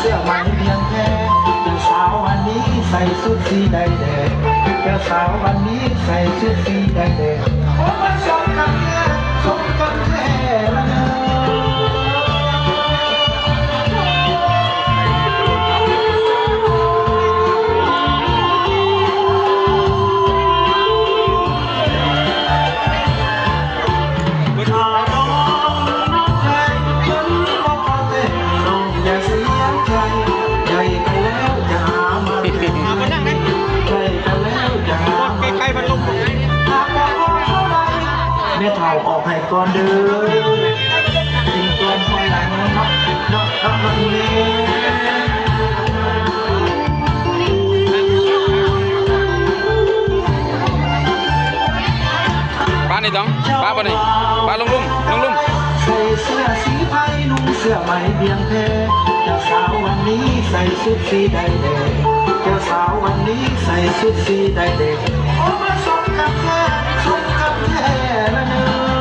เสื้อใหม่เพียงแค่เจ้าสาววันนี้ใส่ชุดสีแดงแดงเจ้าสาววันนี้ใส่ชุดสีแดงแดงโอ้มาสมกันแท้สมกันแท้ละเนอแม่เฒ่าออกให้ก่อนเด้อจริงก่อนคอยหลังนับป้านี่ต้องป้าป่ะนี่ป้าลุงใส่เสื้อสีไทยนุ่งเสื้อไหมเบียงเพเจ้าสาววันนี้ใส่ชุดสีแดงแดงเจ้าสาววันนี้ใส่ชุดสีแดงแดงโอ้มาสมกับแท้สมกับแท้ละเนอ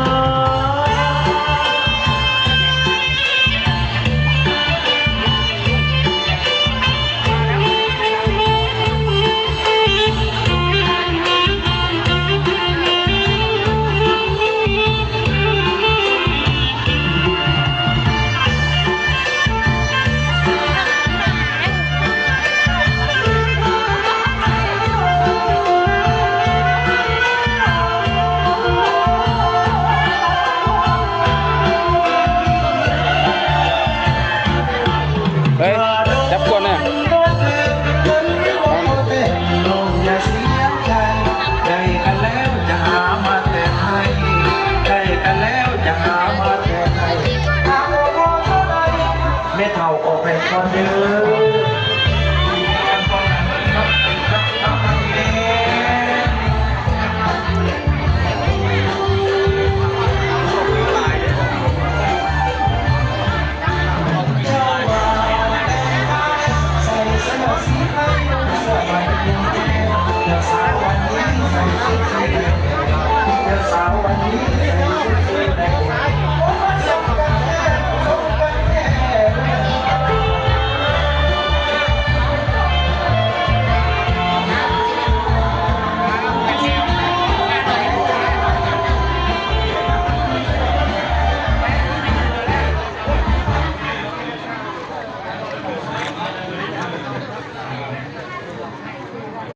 เฮ้ยจับก่อนนะอย่าเสียใจได้กันแล้วจะหามาแต่ให้ได้กันแล้วจะหามาแต่ให้หากว่าเท่าไรแม่เฒ่าออกไปก่อนเด้อสาววันนี้ใส่ชุดสีแดง